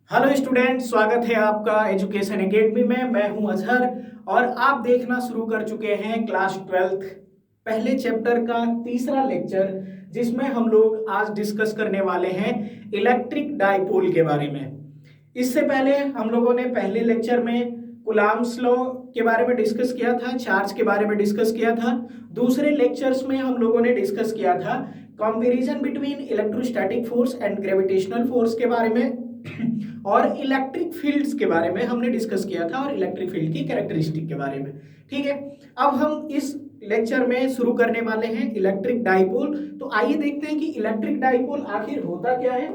Hello student, स्वागत है आपका एजुकेशन एकेडमी में। मैं हूं अजहर और आप देखना शुरू कर चुके हैं क्लास 12th पहले चैप्टर का तीसरा लेक्चर, जिसमें हम लोग आज डिस्कस करने वाले हैं इलेक्ट्रिक डाइपोल के बारे में। इससे पहले हम लोगों ने पहले लेक्चर में कूलॉम्स लॉ के बारे में डिस्कस किया था, चार्ज के बारे में डिस्कस किया था। दूसरे लेक्चर्स में हम लोगों ने डिस्कस किया था comparison between electrostatic force and gravitational force के बारे में और इलेक्ट्रिक फील्ड्स के बारे में हमने डिस्कस किया था और इलेक्ट्रिक फील्ड की कैरेक्टरिस्टिक के बारे में। ठीक है, अब हम इस लेक्चर में शुरू करने वाले हैं इलेक्ट्रिक डाइपोल। तो आइए देखते हैं कि इलेक्ट्रिक डाइपोल आखिर होता क्या है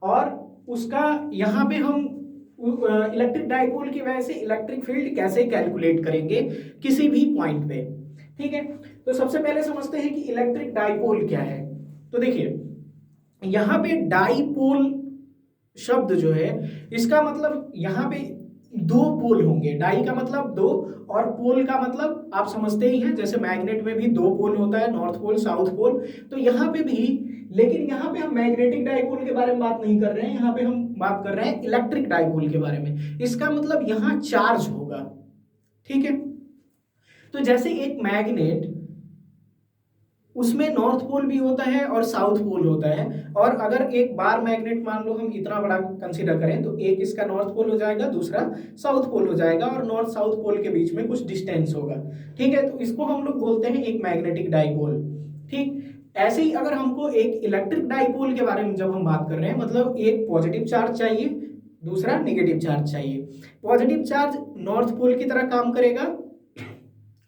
और उसका यहाँ पे हम इलेक्ट्रिक डाइपोल की वजह से इलेक्ट्रिक फील्ड कैसे कैलकुलेट करेंगे किसी भी पॉइंट पे। ठीक है, तो सबसे पहले समझते हैं कि इलेक्ट्रिक डाइपोल क्या है। तो देखिए, यहाँ पे डाइपोल शब्द जो है, इसका मतलब यहाँ पे दो पोल होंगे। डाई का मतलब दो और पोल का मतलब आप समझते ही हैं, जैसे मैग्नेट में भी दो पोल होता है, नॉर्थ पोल साउथ पोल। तो यहाँ पे भी, लेकिन यहाँ पे हम मैग्नेटिक डाइपोल के बारे में बात नहीं कर रहे हैं, यहाँ पे हम बात कर रहे हैं इलेक्ट्रिक डाइपोल के बारे में। इसका मतलब यहाँ चार्ज होगा। ठीक है, तो जैसे एक मैग्नेट, उसमें नॉर्थ पोल भी होता है और साउथ पोल होता है। और अगर एक बार मैग्नेट मान लो हम इतना बड़ा कंसीडर करें, तो एक इसका नॉर्थ पोल हो जाएगा, दूसरा साउथ पोल हो जाएगा, और नॉर्थ साउथ पोल के बीच में कुछ डिस्टेंस होगा। ठीक है, तो इसको हम लोग बोलते हैं एक मैग्नेटिक डाइपोल। ठीक, ऐसे ही अगर हमको एक इलेक्ट्रिक डाइपोल के बारे में जब हम बात कर रहे हैं, मतलब एक पॉजिटिव चार्ज चाहिए, दूसरा नेगेटिव चार्ज चाहिए। पॉजिटिव चार्ज नॉर्थ पोल की तरह काम करेगा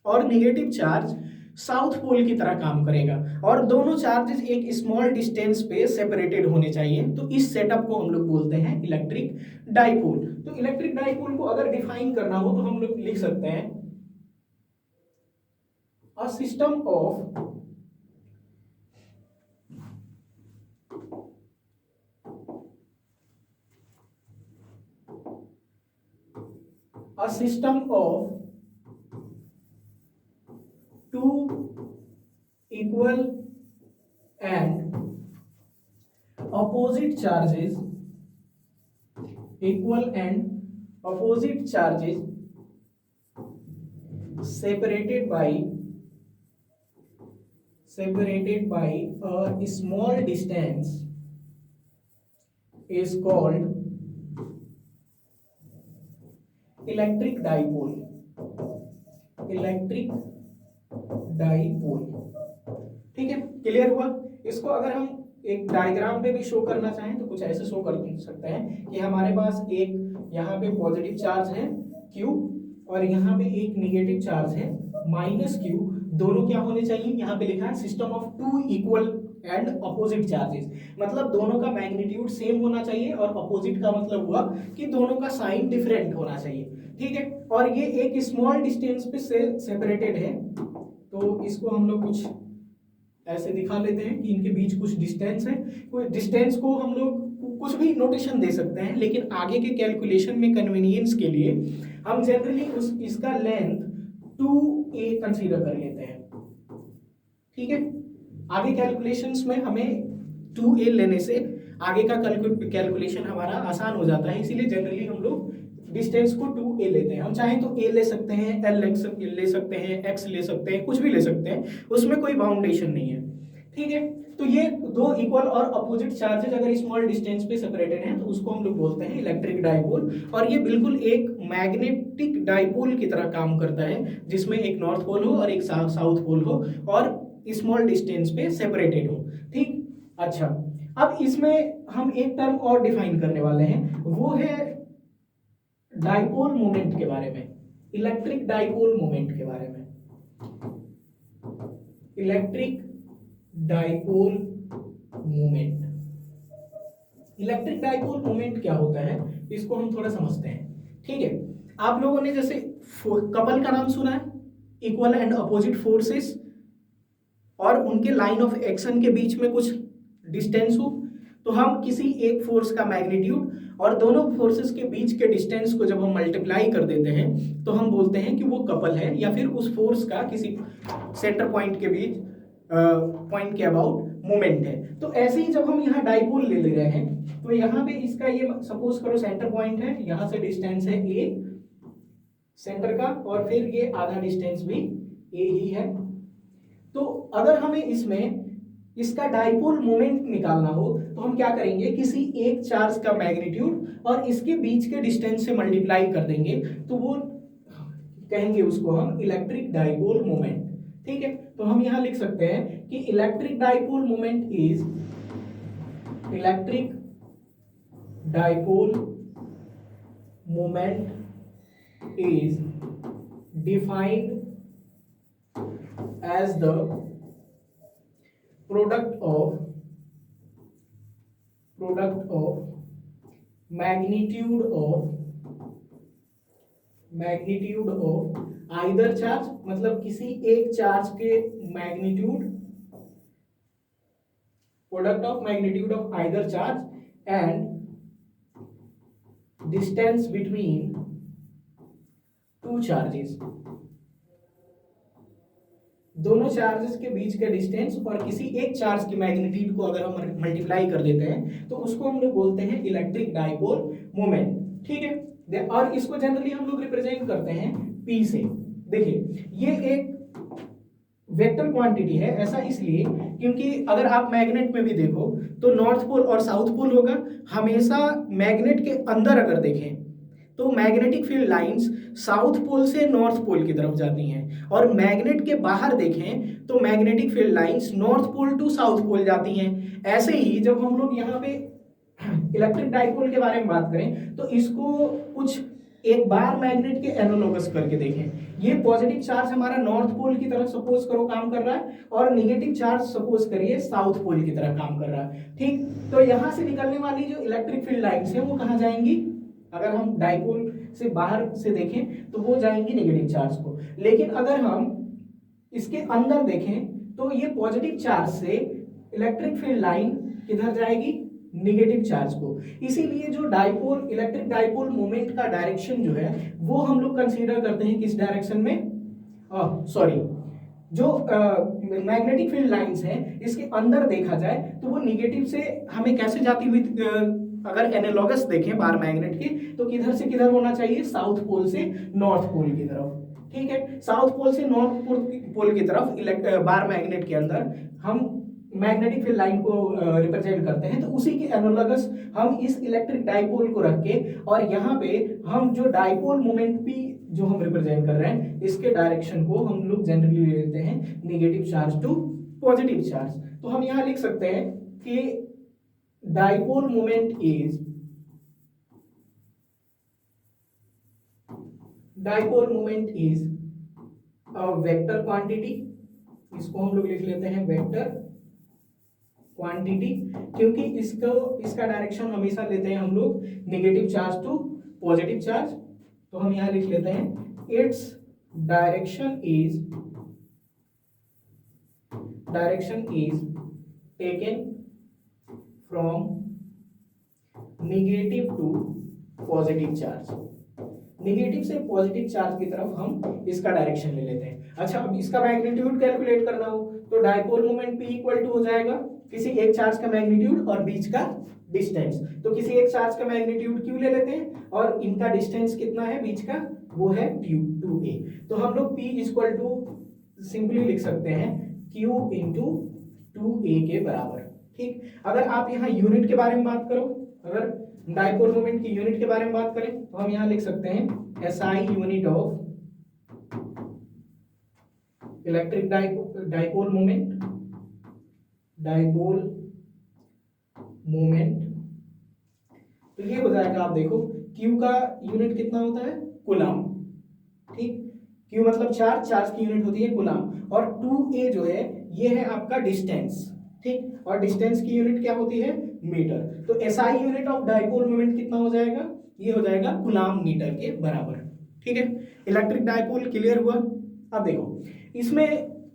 और नेगेटिव चार्ज साउथ पोल की तरह काम करेगा, और दोनों चार्जेस एक स्मॉल डिस्टेंस पे सेपरेटेड होने चाहिए। तो इस सेटअप को हम लोग बोलते हैं इलेक्ट्रिक डाइपोल। तो इलेक्ट्रिक डाइपोल को अगर डिफाइन करना हो तो हम लोग लिख सकते हैं a system of two equal and opposite charges separated by a small distance is called electric dipole. ठीक है, क्लियर हुआ। इसको अगर हम एक डायग्राम पे भी शो करना चाहें तो कुछ ऐसे शो कर सकते हैं कि हमारे पास एक यहाँ पे पॉजिटिव चार्ज है Q, और यहाँ पे एक निगेटिव चार्ज है -Q। दोनों क्या होने चाहिए, यहाँ पे लिखा है system of two equal and opposite charges, मतलब दोनों का मैग्नीट्यूड सेम होना चाहिए, और अपोजिट का मतलब हुआ कि दोनों का साइन डिफरेंट होना चाहिए। ठीक है, और ये एक स्मॉल डिस्टेंस पे से सेपरेटेड है। तो इसको हम लोग कुछ ऐसे दिखा लेते हैं कि इनके बीच कुछ डिस्टेंस है। कोई डिस्टेंस को हम लोग कुछ भी नोटेशन दे सकते हैं, लेकिन आगे के कैलकुलेशन में कन्वीनियंस के लिए हम जनरली इसका लेंथ 2a कंसीडर कर लेते हैं। ठीक है, आगे कैलकुलेशंस में हमें 2a लेने से आगे का कैलकुलेशन हमारा आसान हो जाता है, इसीलिए जनरली हम लोग डिस्टेंस को 2a लेते हैं। हम चाहें तो a ले सकते हैं, l ले सकते हैं, x ले सकते हैं, कुछ भी ले सकते हैं, उसमें कोई बाउंडेशन नहीं है। ठीक है, तो ये दो इक्वल और अपोजिट चार्जेस अगर स्मॉल डिस्टेंस पे सेपरेटेड हैं तो उसको हम लोग बोलते हैं इलेक्ट्रिक डाइपोल। और ये बिल्कुल एक मैग्नेटिक डाइपोल की तरह काम करता है, जिसमें एक नॉर्थ पोल हो और एक साउथ पोल हो और स्मॉल डिस्टेंस पे सेपरेटेड हो। ठीक, अच्छा, अब इसमें हम एक टर्म और डिफाइन करने वाले हैं, वो है डाइपोल मोमेंट के बारे में, इलेक्ट्रिक डाइपोल मोमेंट के बारे में। Electric dipole moment, electric dipole moment क्या होता है, इसको हम थोड़ा समझते हैं। ठीक है, आप लोगों ने जैसे कपल का नाम सुना है, इक्वल एंड अपोजिट फोर्सेस, और उनके लाइन ऑफ एक्शन के बीच में कुछ डिस्टेंस हो, तो हम किसी एक फोर्स का मैग्नीट्यूड और दोनों फोर्सेस के बीच के डिस्टेंस को जब हम मल्टीप्लाई कर देते हैं तो हम बोलते हैं कि वो कपल है, या फिर उस फोर्स का किसी सेंटर पॉइंट के बीच पॉइंट के अबाउट मोमेंट है। तो ऐसे ही जब हम यहाँ डाइपोल ले रहे हैं तो यहाँ पे इसका ये सपोज करो सेंटर पॉइंट है, यहाँ से डिस्टेंस है ए सेंटर का, और फिर ये आधा डिस्टेंस भी ए ही है। तो अगर हमें इसमें इसका डाइपोल मोमेंट निकालना हो तो हम क्या करेंगे, किसी एक चार्ज का मैग्नीट्यूड और इसके बीच के डिस्टेंस से मल्टीप्लाई कर देंगे, तो वो कहेंगे उसको हम इलेक्ट्रिक डाइपोल मोमेंट। ठीक है, तो हम यहां लिख सकते हैं कि electric dipole moment is electric dipole moment is defined as the product of magnitude of either charge, मतलब किसी एक चार्ज के magnitude, product of magnitude of either charge and distance between two charges, दोनों चार्जेस के बीच का distance और किसी एक चार्ज की मैग्नीट्यूड को अगर हम मल्टीप्लाई कर देते हैं तो उसको हम लोग बोलते हैं इलेक्ट्रिक डाइपोल मोमेंट। ठीक है, और इसको जनरली हम लोग रिप्रेजेंट करते हैं P से। देखिए ये एक वेक्टर क्वांटिटी है, ऐसा इसलिए क्योंकि अगर आप मैग्नेट में भी देखो तो नॉर्थ पोल और साउथ पोल होगा, हमेशा मैग्नेट के अंदर अगर देखें तो magnetic field lines south pole से नॉर्थ पोल की तरफ जाती हैं, और मैग्नेट के बाहर देखें तो magnetic field lines north pole to south pole जाती हैं। ऐसे ही जब हम लोग यहाँ पे इलेक्ट्रिक डाइपोल के बारे में बात करें तो इसको कुछ एक बार मैग्नेट के एनालोगस करके देखें। ये पॉजिटिव चार्ज हमारा नॉर्थ पोल की तरफ सपोज करो काम कर रहा है, और निगेटिव चार्ज सपोज करिए साउथ पोल की तरफ काम कर रहा है। ठीक, तो यहाँ से निकलने वाली जो इलेक्ट्रिक फील्ड लाइंस है वो कहाँ जाएंगी, अगर हम डाइपोल से बाहर से देखें तो वो जाएंगी नेगेटिव चार्ज को, लेकिन अगर हम इसके अंदर देखें तो ये पॉजिटिव चार्ज से इलेक्ट्रिक फील्ड लाइन किधर जाएगी, नेगेटिव चार्ज को। इसीलिए जो डाइपोल इलेक्ट्रिक डाइपोल मोमेंट का डायरेक्शन जो है वो हम लोग कंसीडर करते हैं किस डायरेक्शन में, सॉरी जो मैग्नेटिक फील्ड लाइंस हैं इसके अंदर देखा जाए तो वो नेगेटिव से हमें कैसे जाती हुई, अगर एनालॉगस देखें बार मैग्नेट के तो किधर से किधर होना चाहिए, साउथ पोल से नॉर्थ पोल की तरफ। ठीक है, साउथ पोल से नॉर्थ पोल की तरफ बार मैग्नेट के अंदर हम मैग्नेटिक फील्ड लाइन को रिप्रेजेंट करते हैं, तो उसी के एनालॉगस हम इस इलेक्ट्रिक डाइपोल को रख के, और यहाँ पे हम जो डाइपोल मोमेंट भी जो हम रिप्रेजेंट कर रहे हैं इसके डायरेक्शन को हम लोग जनरली ले लेते हैं negative charge to positive charge. तो हम यहाँ लिख सकते हैं कि dipole moment is a vector quantity, इसको हम लोग लिख लेते हैं वेक्टर क्वांटिटी, क्योंकि इसका डायरेक्शन हमेशा लेते हैं हम लोग negative charge to positive charge. तो हम यहां लिख लेते हैं its direction is taken from negative to positive charge, negative से पॉजिटिव चार्ज की तरफ हम इसका डायरेक्शन ले लेते हैं। अच्छा, अब इसका मैग्नीट्यूड कैलकुलेट करना हो तो dipole moment P equal to हो जाएगा किसी एक चार्ज का मैग्नीट्यूड और बीच का डिस्टेंस। तो किसी एक चार्ज का मैग्नीट्यूड Q ले लेते हैं और इनका डिस्टेंस कितना है बीच का, वो है 2a। तो हम लोग P इक्वल टू सिंपली लिख सकते हैं Q इंटू 2a के बराबर। ठीक, अगर आप यहाँ यूनिट के बारे में बात करो, अगर डाइपोल मोमेंट की यूनिट के बारे में बात करें तो हम यहाँ लिख सकते हैं SI unit of electric dipole moment. तो ये हो जाएगा, आप देखो Q का यूनिट कितना होता है, कूलम। ठीक, Q मतलब चार्ज की यूनिट होती है कूलम, और 2a जो है ये है आपका डिस्टेंस। ठीक, और डिस्टेंस की यूनिट क्या होती है, मीटर। तो SI unit of dipole moment कितना हो जाएगा, ये हो जाएगा कूलम मीटर के बराबर। ठीक है, इलेक्ट्रिक डाइपोल क्लियर हुआ। अब देखो इसमें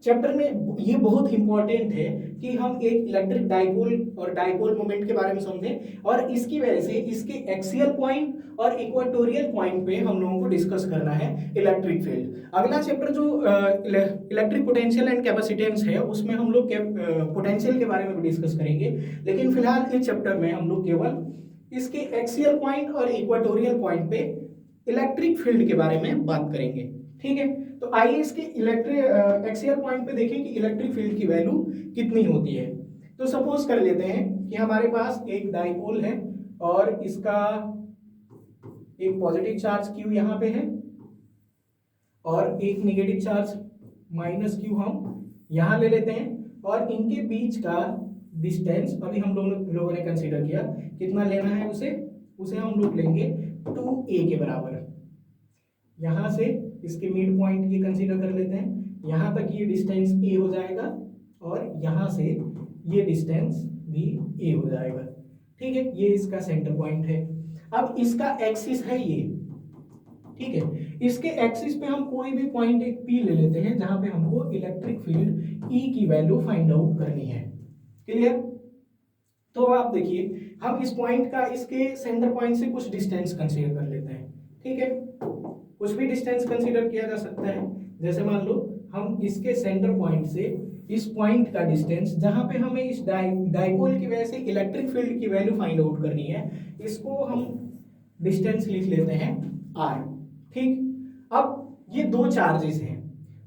चैप्टर में ये बहुत इंपॉर्टेंट है कि हम एक इलेक्ट्रिक डाइपोल और डाइपोल मोमेंट के बारे में समझें, और इसकी वजह से इसके एक्सियल पॉइंट और इक्वेटोरियल पॉइंट पे हम लोगों को डिस्कस करना है इलेक्ट्रिक फील्ड। अगला चैप्टर जो इलेक्ट्रिक पोटेंशियल एंड कैपेसिटेंस है, उसमें हम लोग पोटेंशियल के बारे में भी डिस्कस करेंगे, लेकिन फिलहाल इस चैप्टर में हम लोग केवल इसके एक्सियल पॉइंट और इक्वेटोरियल पॉइंट पे इलेक्ट्रिक फील्ड के बारे में बात करेंगे। ठीक है, तो आइए इसके इलेक्ट्रिक एक्सियल पॉइंट पे देखें कि इलेक्ट्रिक फील्ड की वैल्यू कितनी होती है। तो सपोज कर लेते हैं कि हमारे पास एक डाइपोल है और इसका एक पॉजिटिव चार्ज Q यहाँ पे है और एक नेगेटिव चार्ज माइनस Q हम यहाँ ले लेते हैं, और इनके बीच का डिस्टेंस अभी हम लोगों ने कंसीडर किया, कितना लेना है उसे हम लोग लेंगे 2a के बराबर। यहाँ से इसके मिड पॉइंट ये कंसीडर कर लेते हैं, यहाँ तक ये डिस्टेंस a हो जाएगा और यहाँ से ये डिस्टेंस भी a हो जाएगा। ठीक है, ये इसका सेंटर पॉइंट है। अब इसका एक्सिस है ये, ठीक है, इसके एक्सिस पे हम कोई भी पॉइंट एक P ले लेते हैं जहां पे हमको इलेक्ट्रिक फील्ड E की वैल्यू फाइंड आउट करनी है। क्लियर? तो आप देखिए, हम इस पॉइंट का इसके सेंटर पॉइंट से कुछ डिस्टेंस कंसीडर कर लेते हैं। ठीक है, कुछ भी डिस्टेंस कंसीडर किया जा सकता है, जैसे मान लो हम इसके सेंटर पॉइंट से इस पॉइंट का डिस्टेंस, जहां पे हमें इस डाइपोल की वजह से इलेक्ट्रिक फील्ड की वैल्यू फाइंड आउट करनी है, इसको हम डिस्टेंस लिख लेते हैं r। ठीक, अब ये दो चार्जेस हैं,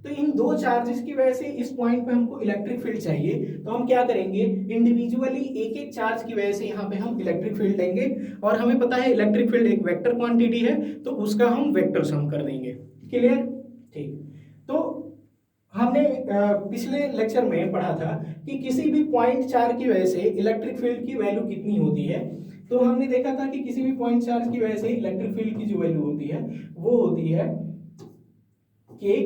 तो इन दो चार्जेस की वजह से इस पॉइंट पे हमको इलेक्ट्रिक फील्ड चाहिए, तो हम क्या करेंगे, इंडिविजुअली एक एक चार्ज की वजह से यहाँ पे हम इलेक्ट्रिक फील्ड लेंगे, और हमें पता है इलेक्ट्रिक फील्ड एक वेक्टर क्वांटिटी है, तो उसका हम वेक्टर सम कर देंगे। क्लियर? ठीक, तो हमने पिछले लेक्चर में पढ़ा था कि किसी भी पॉइंट चार्ज की वजह से इलेक्ट्रिक फील्ड की वैल्यू कितनी होती है। तो हमने देखा था कि किसी भी पॉइंट चार्ज की वजह से इलेक्ट्रिक फील्ड की जो वैल्यू होती है वो होती है K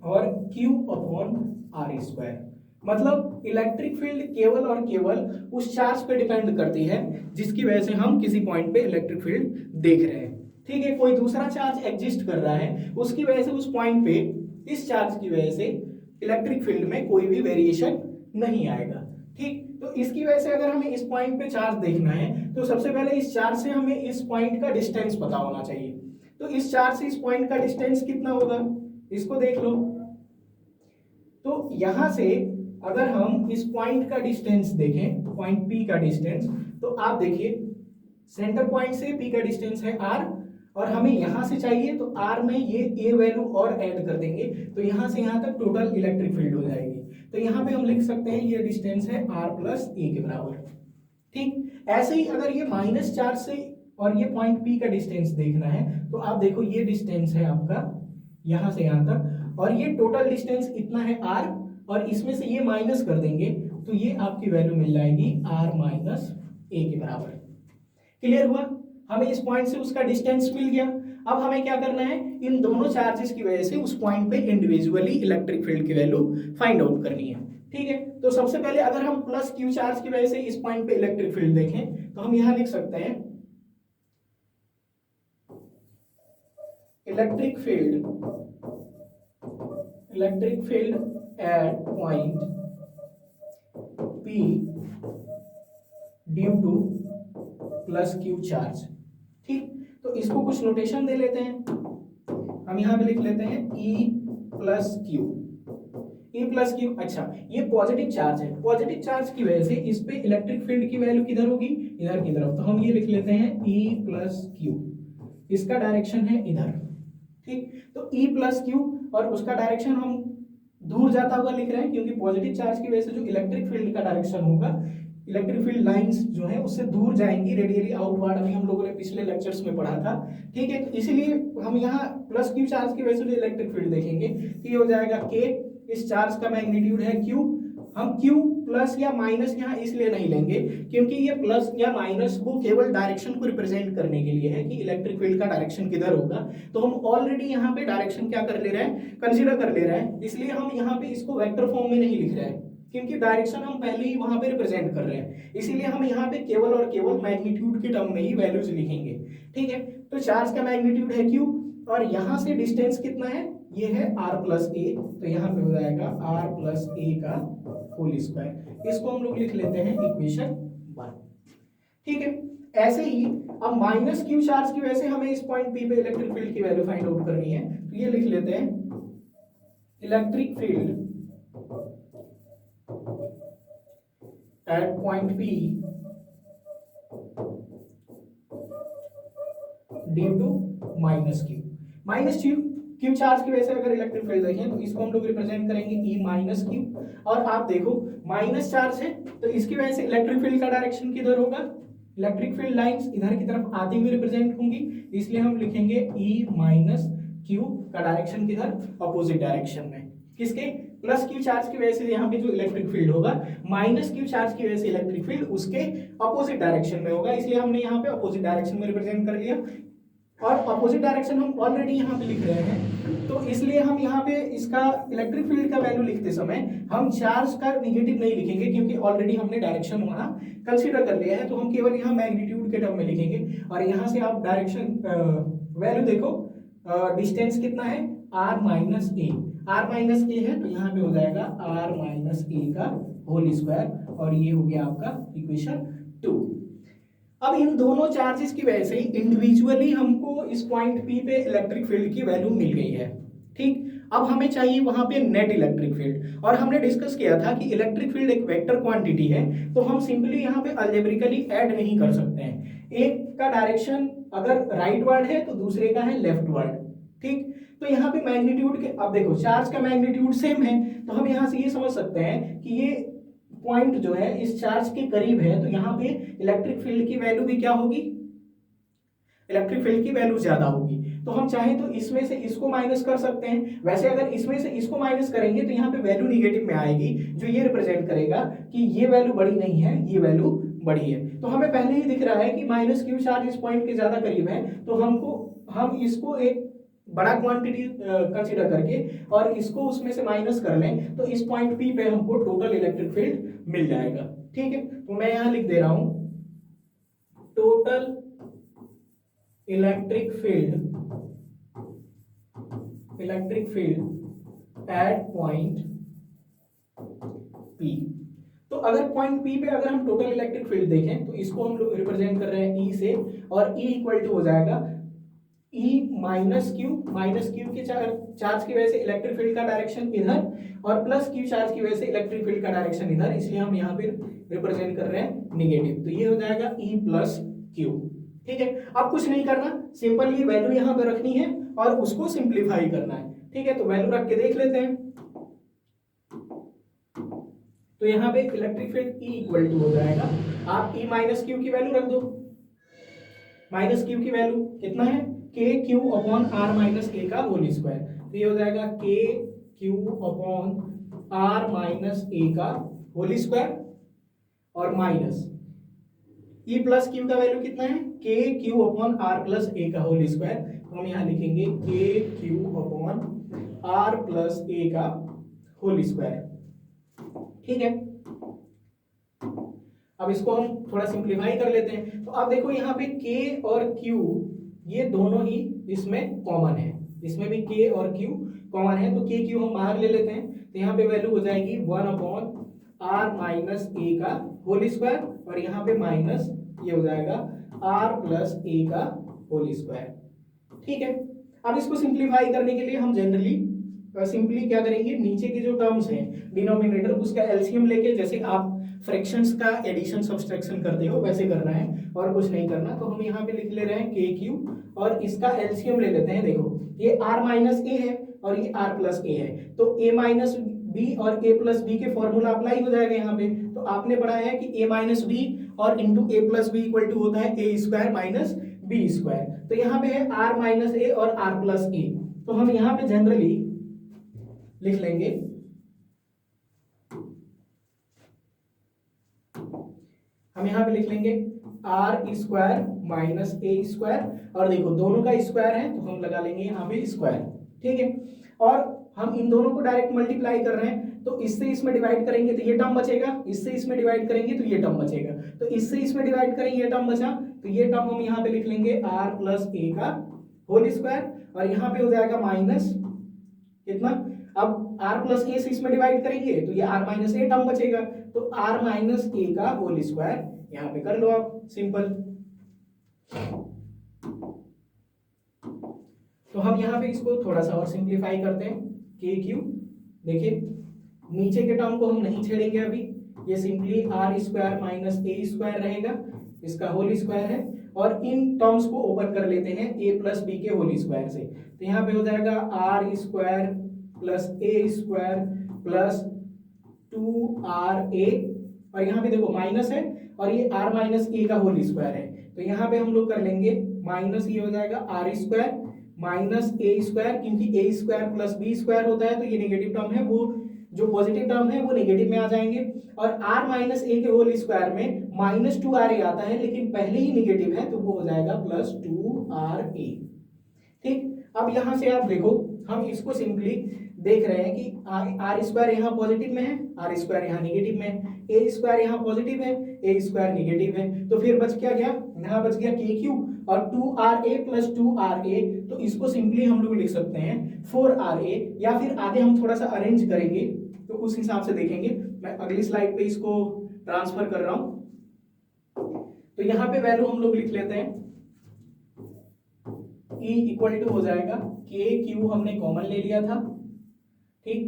और Q अपॉन R स्क्वायर। मतलब इलेक्ट्रिक फील्ड केवल और केवल उस चार्ज पे डिपेंड करती है जिसकी वजह से हम किसी पॉइंट पे इलेक्ट्रिक फील्ड देख रहे हैं। ठीक है, कोई दूसरा चार्ज एग्जिस्ट कर रहा है, उसकी वजह से उस पॉइंट पे इस चार्ज की वजह से इलेक्ट्रिक फील्ड में कोई भी वेरिएशन नहीं आएगा। ठीक, तो इसकी वजह से अगर हमें इस पॉइंट पे चार्ज देखना है, तो सबसे पहले इस चार्ज से हमें इस पॉइंट का डिस्टेंस पता होना चाहिए। तो इस चार्ज से इस पॉइंट का डिस्टेंस कितना होगा, इसको देख लो। तो यहां से अगर हम इस पॉइंट का डिस्टेंस देखें, पॉइंट P का डिस्टेंस, तो आप देखिए सेंटर पॉइंट से P का डिस्टेंस है R, और हमें यहां से चाहिए, तो R में ये A वैल्यू और ऐड कर देंगे, तो यहां से यहां तक टोटल इलेक्ट्रिक फील्ड हो जाएगी। तो यहाँ पे हम लिख सकते हैं ये डिस्टेंस है R प्लस A के बराबर। ठीक, ऐसे ही अगर ये माइनस चार्ज से और ये पॉइंट P का डिस्टेंस देखना है, तो आप देखो ये डिस्टेंस है आपका यहां से यहां तक, और ये टोटल डिस्टेंस इतना है R, और इसमें से ये माइनस कर देंगे, तो ये आपकी वैल्यू मिल जाएगी R माइनस A के बराबर। क्लियर हुआ? हमें इस पॉइंट से उसका डिस्टेंस मिल गया। अब हमें क्या करना है, इन दोनों चार्जेस की वजह से उस पॉइंट पे इंडिविजुअली इलेक्ट्रिक फील्ड की वैल्यू फाइंड आउट करनी है। ठीक है, तो सबसे पहले अगर हम प्लस Q चार्ज की वजह से इस पॉइंट पे इलेक्ट्रिक फील्ड देखें, तो हम यहां लिख सकते हैं electric field at point P due two plus Q charge. ठीक, तो इसको कुछ नोटेशन दे लेते हैं, हम यहां पे लिख लेते हैं E प्लस क्यू। अच्छा, ये पॉजिटिव चार्ज है, पॉजिटिव चार्ज की वजह से इस पे इलेक्ट्रिक फील्ड की वैल्यू किधर होगी, इधर की तरफ, तो हम ये लिख लेते हैं E प्लस क्यू, इसका डायरेक्शन है इधर। ठीक, तो E प्लस क्यू, और उसका डायरेक्शन हम दूर जाता हुआ लिख रहे हैं, क्योंकि पॉजिटिव चार्ज की वजह से जो इलेक्ट्रिक फील्ड का डायरेक्शन होगा, इलेक्ट्रिक फील्ड लाइंस जो है उससे दूर जाएंगी, रेडियली आउटवर्ड, अभी हम लोगों ने पिछले लेक्चर्स में पढ़ा था। ठीक है, तो इसीलिए हम यहाँ प्लस Q चार्ज की वजह से जो इलेक्ट्रिक फील्ड देखेंगे, तो ये हो जाएगा K, इस चार्ज का मैग्नीट्यूड है Q। हम Q प्लस या माइनस यहाँ इसलिए नहीं लेंगे क्योंकि ये प्लस या माइनस वो केवल डायरेक्शन को रिप्रेजेंट करने के लिए है कि इलेक्ट्रिक फील्ड का डायरेक्शन किधर होगा। तो हम ऑलरेडी यहाँ पे डायरेक्शन क्या कर ले रहे हैं, कंसीडर कर ले रहे हैं, इसलिए हम यहाँ पे इसको वेक्टर फॉर्म में नहीं लिख रहे हैं, क्योंकि डायरेक्शन हम पहले ही वहां पे रिप्रेजेंट कर रहे हैं, इसीलिए हम यहाँ पे केवल और केवल मैग्नीट्यूड के टर्म में ही वैल्यूज लिखेंगे। ठीक है, तो चार्ज का मैग्नीट्यूड है Q, और यहाँ से डिस्टेंस कितना है ये है r प्लस ए, तो यहाँ पे हो जाएगा r प्लस ए का होल स्क्वायर। इसको हम लोग लिख लेते हैं इक्वेशन 1। ठीक है, ऐसे ही अब माइनस क्यू चार्ज की वजह से हमें इस पॉइंट पी पे इलेक्ट्रिक फील्ड की वैल्यू फाइंड आउट करनी है, तो ये लिख लेते हैं electric field at point P due to minus Q. Minus Q charge की वजह से अगर इलेक्ट्रिक फील्ड देखें तो इसको हम लोग रिप्रेजेंट करेंगे ई माइनस क्यू। और आप देखो माइनस चार्ज है तो इसकी वजह से इलेक्ट्रिक फील्ड का डायरेक्शन किधर होगा, इलेक्ट्रिक फील्ड लाइंस इधर की तरफ आती हुई रिप्रेजेंट होंगी, इसलिए हम लिखेंगे ई माइनस क्यू का डायरेक्शन किधर, अपोजिट डायरेक्शन में। किसके, प्लस क्यू चार्ज की वजह से यहाँ पे जो इलेक्ट्रिक फील्ड होगा, माइनस क्यू चार्ज की वजह से इलेक्ट्रिक फील्ड उसके अपोजिट डायरेक्शन में होगा, इसलिए हमने यहाँ पे अपोजिट डायरेक्शन में रिप्रेजेंट कर लिया। और अपोजिट डायरेक्शन हम ऑलरेडी यहाँ पे लिख रहे हैं, तो इसलिए हम यहाँ पे इसका इलेक्ट्रिक फील्ड का वैल्यू लिखते समय हम चार्ज का निगेटिव नहीं लिखेंगे, क्योंकि ऑलरेडी हमने डायरेक्शन वहाँ कंसीडर कर लिया है, तो हम केवल यहाँ मैग्नीट्यूड के टर्म में लिखेंगे। और यहाँ से आप डायरेक्शन वैल्यू देखो, डिस्टेंस कितना है, r माइनस ए, r माइनस ए है तो यहाँ पे हो जाएगा r माइनस ए का होल स्क्वायर, और ये हो गया आपका इक्वेशन 2। अब इन दोनों चार्जेस की वजह से इंडिविजुअली हमको इस पॉइंट P पे इलेक्ट्रिक फील्ड की वैल्यू मिल गई है। ठीक, अब हमें चाहिए वहां पे नेट इलेक्ट्रिक फील्ड, और हमने डिस्कस किया था कि इलेक्ट्रिक फील्ड एक वेक्टर क्वांटिटी है, तो हम सिंपली यहाँ पे अलजेब्रिकली ऐड नहीं कर सकते हैं। एक का डायरेक्शन अगर राइट वर्ड है तो दूसरे का है लेफ्ट वर्ड। ठीक, तो यहाँ पे मैग्नीट्यूड के, अब देखो चार्ज का मैग्नीट्यूड सेम है, तो हम यहाँ से ये समझ सकते हैं कि ये पॉइंट जो है इस चार्ज के करीब है, तो यहाँ पे इलेक्ट्रिक फील्ड की वैल्यू भी क्या होगी, इलेक्ट्रिक फील्ड की वैल्यू ज्यादा होगी। तो हम चाहें तो इसमें से इसको माइनस कर सकते हैं, वैसे अगर इसमें से इसको माइनस करेंगे तो यहाँ पे वैल्यू निगेटिव में आएगी, जो ये रिप्रेजेंट करेगा कि ये वैल्यू बड़ी नहीं है, ये वैल्यू बड़ी है। तो हमें पहले ही दिख रहा है कि माइनस क्यू चार्ज इस पॉइंट के ज्यादा करीब है, तो हम इसको एक बड़ा क्वांटिटी कंसीडर करके और इसको उसमें से माइनस कर लें, तो इस पॉइंट P पे हमको टोटल इलेक्ट्रिक फील्ड मिल जाएगा। ठीक है, तो मैं यहां लिख दे रहा हूं total electric field at point P। तो अगर पॉइंट P पे अगर हम टोटल इलेक्ट्रिक फील्ड देखें तो इसको हम लोग रिप्रेजेंट कर रहे हैं E से, और E इक्वल टू हो जाएगा E माइनस क्यू के चार्ज की वजह से इलेक्ट्रिक फील्ड का डायरेक्शन इधर, और प्लस क्यू चार्ज की वजह से इलेक्ट्रिक फील्ड का डायरेक्शन इधर, इसलिए हम यहाँ पे रिप्रेजेंट कर रहे हैं निगेटिव, तो ये हो जाएगा E प्लस क्यू। ठीक है, अब कुछ नहीं करना, सिंपल ये वैल्यू यहाँ पे रखनी है और उसको सिंप्लीफाई करना है। ठीक है, तो वैल्यू रख के देख लेते हैं। तो यहाँ पे electric field E equal to हो जाएगा, आप E माइनस क्यू की वैल्यू रख दो, माइनस क्यू की वैल्यू कितना है, K Q upon are minus ए का होल स्क्वायर, तो ये हो जाएगा K Q upon are minus ए का होल स्क्वायर, और माइनस ई प्लस क्यू का वैल्यू कितना है, K Q upon R plus A का होल स्क्वायर, तो हम यहाँ लिखेंगे के Q upon R plus A का होल स्क्वायर। ठीक है, अब इसको हम थोड़ा सिंप्लीफाई कर लेते हैं। तो आप देखो यहाँ पे k और q ये दोनों ही इसमें कॉमन है, इसमें भी k और q कॉमन है, तो k q हम बाहर ले लेते हैं, तो यहाँ पे वैल्यू हो जाएगी 1 अपॉन आर माइनस ए का होल स्क्वायर, और यहाँ पे माइनस ये हो जाएगा आर प्लस ए का होल स्क्वायर। ठीक है, अब इसको सिंप्लीफाई करने के लिए हम जनरली सिंपली क्या करेंगे, नीचे के जो टर्म्स हैं डिनोमिनेटर उसका एलसीएम लेके, जैसे आप फ्रैक्शंस का एडिशन सब्सट्रैक्शन करते हो वैसे करना है और कुछ नहीं करना। तो हम यहाँ पे लिख ले रहे हैं के क्यू और इसका एलसीएम ले लेते हैं। देखो ये आर माइनस ए है और ये आर प्लस ए है, तो ए माइनस बी और ए प्लस बी के फॉर्मूला अप्लाई हो जाएगा यहाँ पे। तो आपने पढ़ा है कि ए माइनस बी और into A plus B equal to होता है A square minus B square. तो यहाँ पे है आर माइनस ए और आर प्लस ए, तो हम यहाँ पे जनरली लिख लेंगे R square minus A square, और देखो दोनों का स्क्वायर है तो हम लगा लेंगे यहाँ पे स्क्वायर। ठीक है, और हम इन दोनों को डायरेक्ट मल्टीप्लाई कर रहे हैं, तो इससे इसमें डिवाइड करेंगे तो ये टर्म बचेगा, इससे इसमें डिवाइड करेंगे तो ये टर्म बचेगा, तो इससे इसमें डिवाइड करेंगे ये टर्म बचा, तो ये टर्म हम यहाँ पे लिख लेंगे आर प्लस ए का होल स्क्वायर, और यहाँ पे हो जाएगा माइनस, ये हो जाएगा आर प्लस ए का होल स्क्वायर। ठीक है, अब इसको हम थोड़ा सिंप्लीफाई कर लेते हैं। तो आप देखो यहाँ पे k और q ये दोनों ही इसमें कॉमन है, इसमें भी k और q कॉमन है, तो k q upon are minus ए का होल स्क्वायर, और यहाँ पे कितना, अब r प्लस ए से इसमें डिवाइड करेंगे तो ये r माइनस ए टर्म बचेगा, तो r माइनस ए का होल स्क्वायर यहाँ पे कर लो आप, सिंपल। तो हम यहाँ पे इसको थोड़ा सा और सिंप्लीफाई करते हैं, के क्यू, देखिए नीचे के टर्म को हम नहीं छेड़ेंगे अभी, ये simply R square minus A square रहेगा, इसका होल स्क्वायर है, और इन टर्म्स को ओपन कर लेते हैं ए प्लस बी के होल स्क्वायर से, तो यहाँ पे हो जाएगा R square plus A square plus 2ra, और यहाँ पे देखो माइनस है और ये r माइनस ए का होल स्क्वायर है, तो यहाँ पे हम लोग कर लेंगे माइनस, ये हो जाएगा R square minus A square, क्योंकि A square plus B square होता है तो ये नेगेटिव टर्म है, वो जो पॉजिटिव टर्म है वो नेगेटिव में आ जाएंगे, और r माइनस ए के होल स्क्वायर में माइनस 2ra आता है लेकिन पहले ही नेगेटिव है तो वो हो जाएगा प्लस 2ra। ठीक, अब यहाँ से आप देखो हम इसको सिंपली देख रहे हैं कि आर स्क्वायर यहाँ पॉजिटिव में है, आर स्क्वायर यहाँ नेगेटिव में है, ए स्क्वायर यहाँ पॉजिटिव है, ए स्क्वायर नेगेटिव है, तो फिर बच क्या गया, यहाँ बच गया के क्यू और 2ra प्लस 2ra, तो इसको सिंपली हम लोग लिख सकते हैं 4ra, या फिर आगे हम थोड़ा सा अरेंज करेंगे तो उस हिसाब से देखेंगे। मैं अगली स्लाइड पे इसको ट्रांसफर कर रहा हूं, तो यहाँ पे वैल्यू हम लोग लिख लेते हैं, E इक्वल टू हो जाएगा के क्यू, हमने कॉमन ले लिया था, ठीक,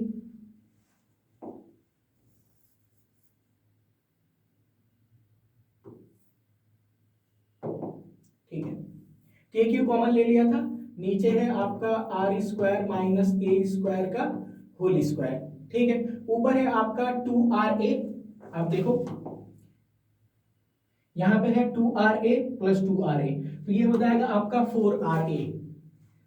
ठीक है, के क्यू कॉमन ले लिया था, नीचे है आपका R square minus A square का होल स्क्वायर, ठीक है, ऊपर है आपका 2ra, आप देखो यहां पे है 2ra प्लस 2ra, तो ये हो जाएगा आपका 4ra,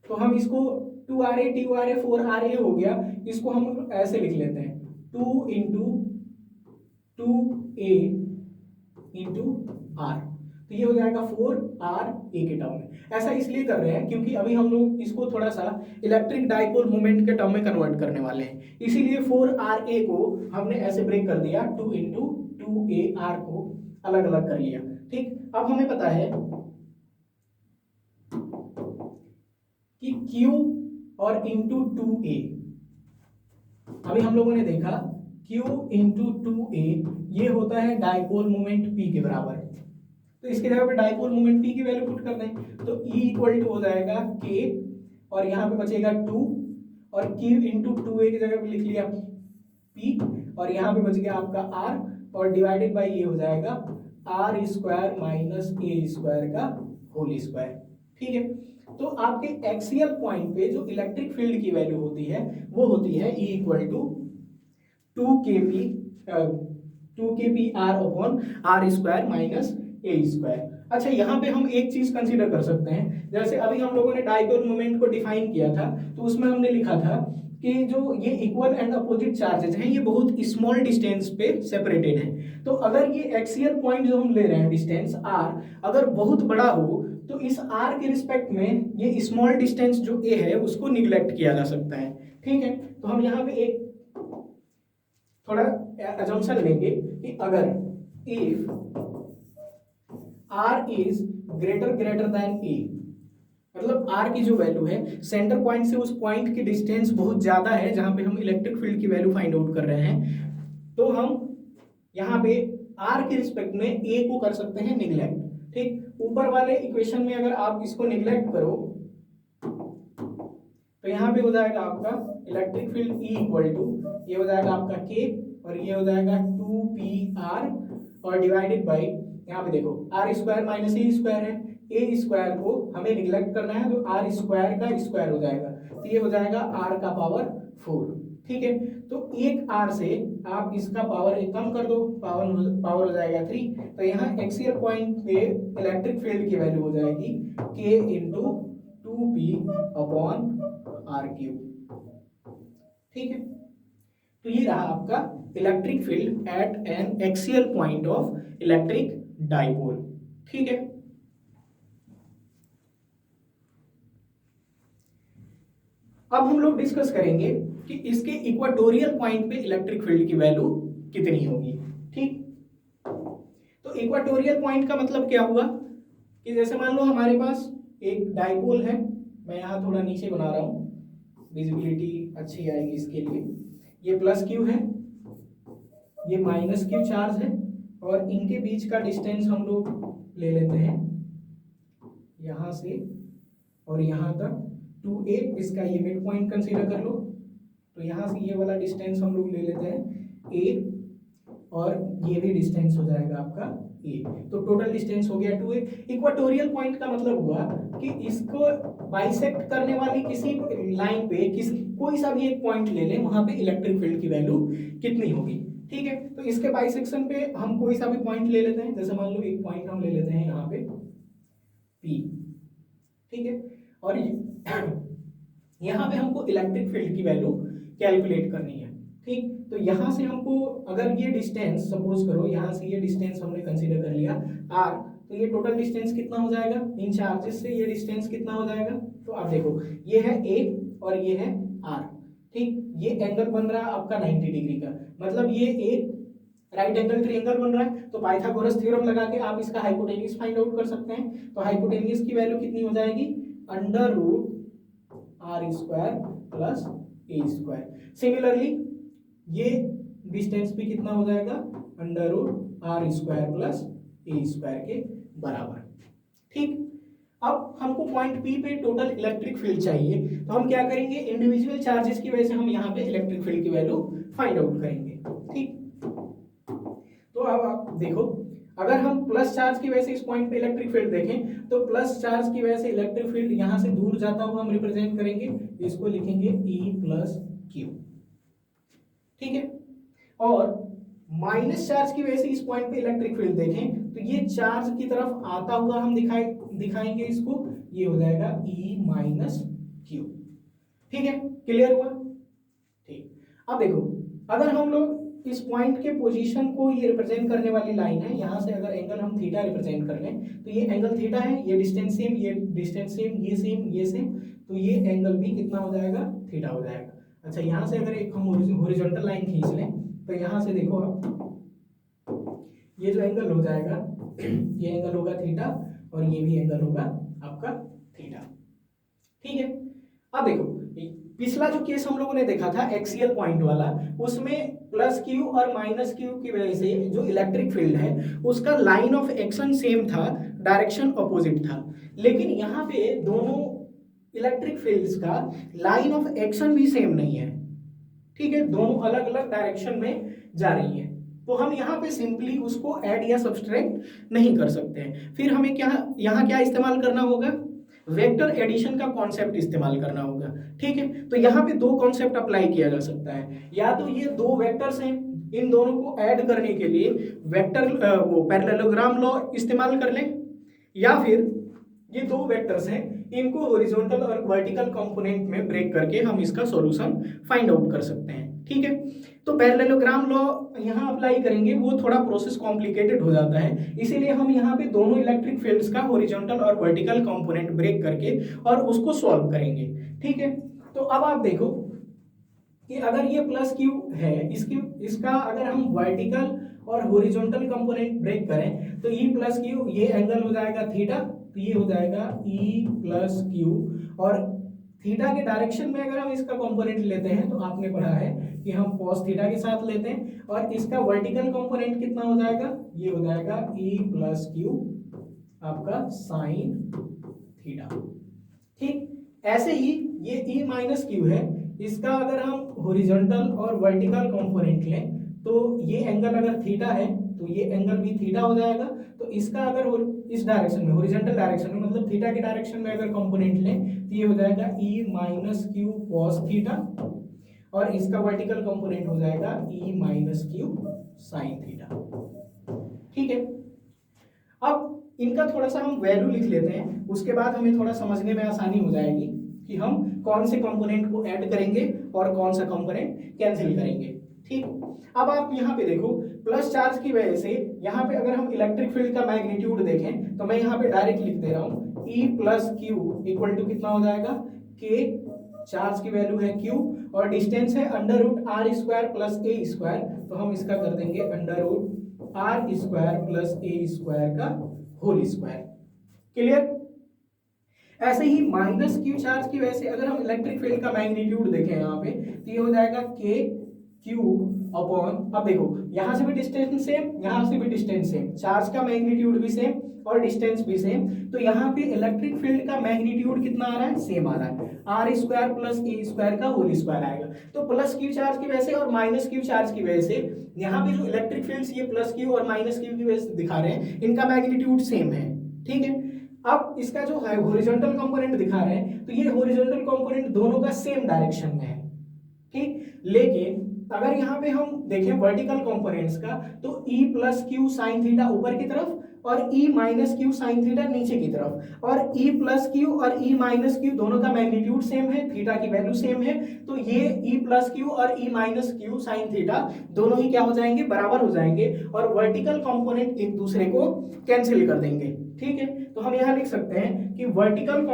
तो हम इसको 2ra 2ra 4ra हो गया, इसको हम ऐसे लिख लेते हैं 2 इंटू 2a इंटू r, तो ये हो जाएगा 4ra के टर्म में। ऐसा इसलिए कर रहे हैं क्योंकि अभी हम लोग इसको थोड़ा सा इलेक्ट्रिक डाइपोल मोमेंट के टर्म में कन्वर्ट करने वाले हैं, इसीलिए 4ra को हमने ऐसे ब्रेक कर दिया, 2 इंटू 2ar को अलग अलग कर लिया, ठीक। अब हमें पता है कि Q और इंटू 2a, अभी हम लोगों ने देखा Q इंटू 2a ये होता है डाइपोल मोमेंट P के बराबर, तो इसके जगह पे डाइपोल मोमेंट P की वैल्यू पुट कर दें, तो E इक्वल टू हो जाएगा K और यहाँ पे बचेगा 2, और Q इंटू 2a की जगह पे लिख लिया P, और यहाँ पे बच गया आपका R, और डिवाइडेड बाई ये हो जाएगा R square minus A square का होल स्क्वायर, ठीक है। तो आपके एक्सियल पॉइंट पे जो इलेक्ट्रिक फील्ड की वैल्यू होती है वो होती है E equal to 2kp r upon R square minus A square. अच्छा, यहाँ पे हम एक चीज कंसीडर कर सकते हैं, जैसे अभी हम लोगों ने डाइपोल मोमेंट को डिफाइन किया था तो उसमें हमने लिखा था कि जो ये इक्वल एंड अपोजिट चार्जेस हैं ये बहुत स्मॉल डिस्टेंस पे सेपरेटेड हैं, तो अगर ये एक्सियल पॉइंट जो हम ले रहे हैं डिस्टेंस r अगर बहुत बड़ा हो तो इस r के रिस्पेक्ट में ये स्मॉल डिस्टेंस जो a है उसको निग्लेक्ट किया जा सकता है, ठीक है। तो हम यहाँ पे एक थोड़ा अजम्पशन लेंगे कि अगर if r is greater than a, मतलब r की जो वैल्यू है सेंटर पॉइंट से उस पॉइंट की डिस्टेंस बहुत ज्यादा है जहां पे हम इलेक्ट्रिक फील्ड की वैल्यू फाइंड आउट कर रहे हैं, तो हम यहाँ पे r के रिस्पेक्ट में a को कर सकते हैं निग्लेक्ट, ठीक। ऊपर वाले इक्वेशन में अगर आप इसको निग्लेक्ट करो तो यहाँ पे हो जाएगा आपका electric field E equal to, ये हो जाएगा आपका K और ये हो जाएगा 2pr और डिवाइडेड बाई, यहाँ पे देखो R square minus A square है, ए स्क्वायर को हमें निग्लेक्ट करना है तो आर स्क्वायर का स्क्वायर हो जाएगा, तो ये हो जाएगा आर का पावर 4, ठीक है। तो एक आर से आप इसका पावर एक कम कर दो, पावर हो जाएगा 3, तो यहाँ एक्सियल पॉइंट पे इलेक्ट्रिक फील्ड की वैल्यू हो जाएगी k into 2p upon R cube, ठीक है। तो ये रहा आपका electric field at an axial point of electric dipole, ठीक है। अब हम लोग डिस्कस करेंगे कि इसके इक्वाटोरियल पॉइंट पे इलेक्ट्रिक फील्ड की वैल्यू कितनी होगी, ठीक। तो इक्वाटोरियल पॉइंट का मतलब क्या हुआ कि जैसे मान लो हमारे पास एक डाइपोल है, मैं यहां थोड़ा नीचे बना रहा हूं, विजिबिलिटी अच्छी आएगी इसके लिए। ये प्लस क्यू है, ये माइनस क्यू चार्ज है, और इनके बीच का डिस्टेंस हम लोग ले लेते हैं यहाँ से और यहाँ तक 2a, इसका ये मिड पॉइंट कंसीडर कर लो। तो यहाँ से ये वाला डिस्टेंस हम लोग ले लेते हैं a, और ये भी डिस्टेंस हो जाएगा आपका a। तो टोटल डिस्टेंस हो गया 2a। इक्वाटोरियल पॉइंट का मतलब हुआ कि इसको बाइसेक्ट करने वाली किसी लाइन पे कोई सा भी एक पॉइंट ले लें, वहां पे इलेक्ट्रिक फील्ड की वैल्यू कितनी होगी। ठीक है, तो इसके बाइसेक्शन पे हम कोई सा भी पॉइंट ले लेते हैं, जैसे मान लो एक पॉइंट हम ले लेते हैं यहाँ पे P। ठीक है, और यहाँ पे हमको इलेक्ट्रिक फील्ड की वैल्यू कैलकुलेट करनी है। ठीक, तो यहाँ से हमको अगर ये डिस्टेंस सपोज करो, यहाँ से ये डिस्टेंस हमने कंसीडर कर लिया r, तो ये टोटल डिस्टेंस कितना हो जाएगा इन चार्जेस से, ये डिस्टेंस कितना हो जाएगा। तो आप देखो ये है a और ये है r। ठीक, ये एंगल बन रहा है आपका 90 डिग्री का, मतलब ये एक राइट एंगल ट्रायंगल बन रहा है। तो पाइथागोरस थ्योरम लगा के आप इसका हाइपोटेन्यूज फाइंड आउट कर सकते हैं। तो हाइपोटेन्यूज की वैल्यू कितनी हो जाएगी, under root R square plus A square. Similarly ये डिस्टेंस भी कितना हो जाएगा, under root R square plus A square के बराबर। ठीक, अब हमको पॉइंट P पे टोटल इलेक्ट्रिक फील्ड चाहिए, तो हम क्या करेंगे, इंडिविजुअल चार्जेस की वजह से हम यहाँ पे इलेक्ट्रिक फील्ड की वैल्यू फाइंड आउट करेंगे। ठीक, तो अब आप देखो, अगर हम प्लस चार्ज की वजह से इस पॉइंट पे इलेक्ट्रिक फील्ड देखें, तो प्लस चार्ज की वजह से इलेक्ट्रिक फील्ड यहाँ से दूर जाता हुआ हम रिप्रेजेंट करेंगे, इसको लिखेंगे E प्लस क्यू। ठीक है, और माइनस चार्ज की वजह से इस पॉइंट पे इलेक्ट्रिक फील्ड देखें, तो ये चार्ज की तरफ आता हुआ हम दिखाएंगे इसको, ये हो जाएगा E माइनस क्यू। ठीक है, क्लियर हुआ। ठीक, अब देखो, अगर हम लोग इस पॉइंट के पोजीशन को ये रिप्रेजेंट करने वाली लाइन है, यहाँ से अगर एंगल हम थीटा रिप्रेजेंट कर लें, तो ये एंगल थीटा है, ये डिस्टेंस सेम, ये डिस्टेंस सेम, ये सेम, ये सेम, तो ये एंगल भी कितना हो जाएगा, थीटा हो जाएगा। अच्छा, यहाँ से अगर एक हम हॉरिजॉन्टल लाइन खींच लें, तो यहाँ से देखो आप, ये जो एंगल हो जाएगा, ये एंगल होगा थीटा और ये भी एंगल होगा आपका थीटा। ठीक है, अब देखो पिछला जो केस हम लोगों ने देखा था एक्सियल पॉइंट वाला, उसमें प्लस क्यू और माइनस क्यू की वजह से जो इलेक्ट्रिक फील्ड है उसका लाइन ऑफ एक्शन सेम था, डायरेक्शन अपोजिट था। लेकिन यहाँ पे दोनों इलेक्ट्रिक फील्ड्स का लाइन ऑफ एक्शन भी सेम नहीं है। ठीक है, दोनों अलग अलग डायरेक्शन में जा रही है, तो हम यहाँ पे सिंपली उसको ऐड या सब्सट्रैक्ट नहीं कर सकते हैं। फिर हमें यहाँ क्या इस्तेमाल करना होगा, वेक्टर एडिशन का कॉन्सेप्ट इस्तेमाल करना होगा। ठीक है, तो यहाँ पे दो कॉन्सेप्ट अप्लाई किया जा सकता है, या तो ये दो वेक्टर्स हैं, इन दोनों को ऐड करने के लिए वेक्टर वो पैरेललोग्राम लॉ इस्तेमाल कर लें, या फिर ये दो वेक्टर्स हैं, इनको हॉरिजॉन्टल और वर्टिकल कंपोनेंट में ब्रेक करके हम इसका सॉल्यूशन फाइंड आउट कर सकते हैं। ठीक है, तो पैरेललोग्राम लॉ यहाँ अप्लाई करेंगे, वो थोड़ा प्रोसेस कॉम्प्लिकेटेड हो जाता है, इसीलिए हम यहाँ पे दोनों इलेक्ट्रिक फील्ड्स का हॉरिजॉन्टल और वर्टिकल कंपोनेंट ब्रेक करके और उसको सॉल्व करेंगे। ठीक है, तो अब आप देखो कि अगर ये प्लस क्यू है, इसका अगर हम वर्टिकल और हॉरिजॉन्टल कंपोनेंट ब्रेक करें, तो ई प्लस क्यू, ये एंगल हो जाएगा थीटा, तो ये हो जाएगा ई प्लस क्यू, और थीटा के डायरेक्शन में अगर हम इसका कंपोनेंट लेते हैं, तो आपने पढ़ा है कि हम cos थीटा के साथ लेते हैं, और इसका वर्टिकल कंपोनेंट कितना हो जाएगा, ये हो जाएगा ई प्लस क्यू आपका साइन थीटा। ठीक, ऐसे ही ये ई माइनस क्यू है, इसका अगर हम हॉरिजॉन्टल और वर्टिकल कंपोनेंट लें, तो ये एंगल अगर थीटा है तो ये एंगल भी थीटा हो जाएगा। तो इसका अगर इस डायरेक्शन में, हॉरिजॉन्टल डायरेक्शन में, मतलब थीटा के डायरेक्शन में अगर कंपोनेंट लें, तो ये हो जाएगा E minus Q cos theta, और इसका वर्टिकल कंपोनेंट हो जाएगा E minus Q sine theta. ठीक है, अब इनका थोड़ा सा हम वैल्यू लिख लेते हैं, उसके बाद हमें थोड़ा समझने में आसानी हो जाएगी कि हम कौन से कंपोनेंट को ऐड करेंगे और कौन सा कंपोनेंट कैंसिल करेंगे। ठीक, अब आप यहाँ पे देखो, प्लस चार्ज की वजह से यहाँ पे अगर हम इलेक्ट्रिक फील्ड का मैग्नीट्यूड देखें, तो मैं यहाँ पे डायरेक्ट लिख दे रहा हूँ, E plus Q equal to कितना हो जाएगा, के, चार्ज की वैल्यू है क्यू, और डिस्टेंस है under root R square plus A square, तो हम इसका कर देंगे under root R square plus A square का होल स्क्वायर। क्लियर। ऐसे ही माइनस क्यू चार्ज की वजह से अगर हम इलेक्ट्रिक फील्ड का मैग्नीट्यूड देखें यहाँ पे, तो ये हो जाएगा के क्यू अपॉन, अब देखो यहां से भी डिस्टेंस सेम, यहां से भी डिस्टेंस सेम, चार्ज का मैग्नीट्यूड भी सेम और डिस्टेंस भी सेम, तो यहाँ पे इलेक्ट्रिक फील्ड का मैग्नीट्यूड कितना आ रहा है, सेम आ रहा है, R square plus A square का होल स्क्वायर आएगा। तो प्लस क्यू चार्ज की वजह से और माइनस क्यू चार्ज की वजह से यहाँ पे जो इलेक्ट्रिक फील्ड्स ये प्लस क्यू और माइनस क्यू की वजह से दिखा रहे हैं, इनका मैग्नीट्यूड सेम है, ठीक है। अब इसका जो है हॉरिजॉन्टल कंपोनेंट दिखा रहे हैं, तो ये हॉरिजॉन्टल कंपोनेंट दोनों का सेम डायरेक्शन में है, ठीक। लेकिन अगर यहाँ पे हम देखें वर्टिकल कंपोनेंट्स का, तो E plus Q sine theta ऊपर की तरफ और E minus Q sine theta नीचे की तरफ, और E प्लस क्यू और E माइनस क्यू दोनों का मैग्नीट्यूड सेम है, थीटा की वैल्यू सेम है, तो ये E प्लस क्यू और E minus Q sine theta दोनों ही क्या हो जाएंगे, बराबर हो जाएंगे, और वर्टिकल कंपोनेंट एक दूसरे को कैंसिल कर देंगे, ठीक है। तो हम यहां लिख सकते हैं कि vertical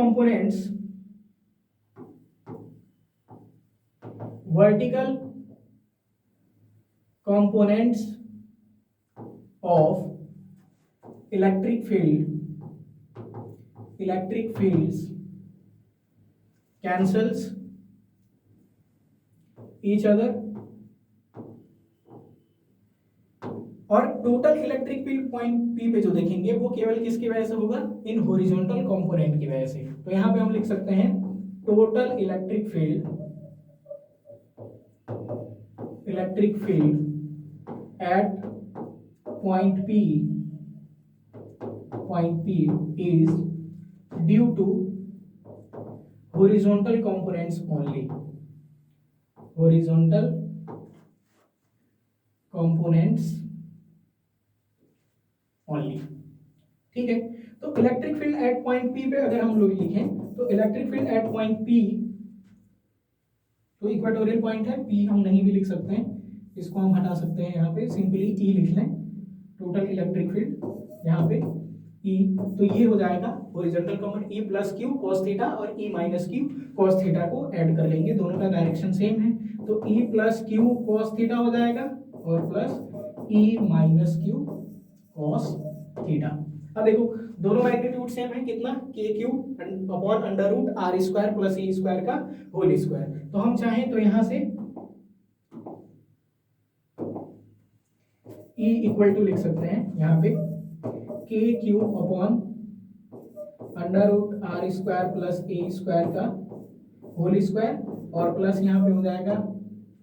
components of electric fields cancels each other, और total electric field point P पे जो देखेंगे वो केवल किसकी वजह से होगा, इन हॉरिजॉन्टल कंपोनेंट की वजह से। तो यहां पे हम लिख सकते हैं total electric field at point P is due to horizontal components only, ठीक है। तो electric field at point P पे अगर हम लोग लिखें, तो electric field at point P, तो इक्वेटोरियल पॉइंट है, P हम नहीं भी लिख सकते हैं, इसको हम हटा सकते हैं, यहाँ पे सिंपली E लिख लें, टोटल इलेक्ट्रिक फील्ड यहाँ पे E, तो ये हो जाएगा horizontal component E plus Q cos theta और E minus Q cos theta को ऐड कर लेंगे, दोनों का डायरेक्शन सेम है, तो E plus Q cos theta हो जाएगा और plus E minus Q cos theta. अब देखो दोनों मैग्नीट्यूड सेम है, कितना, K Q upon under root R square plus E square का होल स्क्वायर। तो हम चाहें तो यहां से E इक्वल टू लिख सकते हैं यहाँ पे K Q upon under root R square plus A square का होल स्क्वायर, और प्लस यहाँ पे हो जाएगा,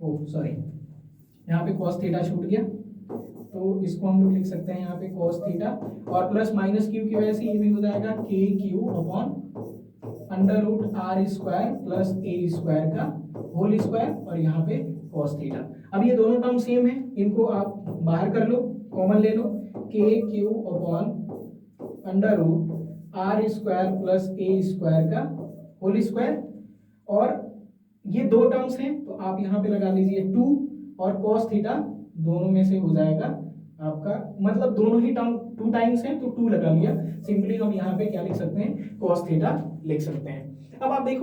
ओ सॉरी यहाँ पे कॉस थीटा छूट गया, तो इसको हम लोग लिख सकते हैं यहाँ पे कॉस थीटा, और प्लस माइनस क्यू की वजह से ये भी हो जाएगा K Q upon under root R square plus A square का होल स्क्वायर, और यहाँ पे कॉस थीटा। अब ये दोनों टर्म सेम है, इनको आप बाहर कर लो, कॉमन ले लो, K Q upon under root R square plus A square का होल स्क्वायर, और ये दो टर्म्स हैं तो आप यहाँ पे लगा लीजिए 2, और कॉस थीटा दोनों में से हो जाएगा आपका, मतलब दोनों ही टर्म 2 टाइम्स हैं तो 2 लगा लिया, सिंपली हम यहाँ पे क्या लिख सकते हैं, कॉस थीटा लिख सकते हैं। अब आप देखो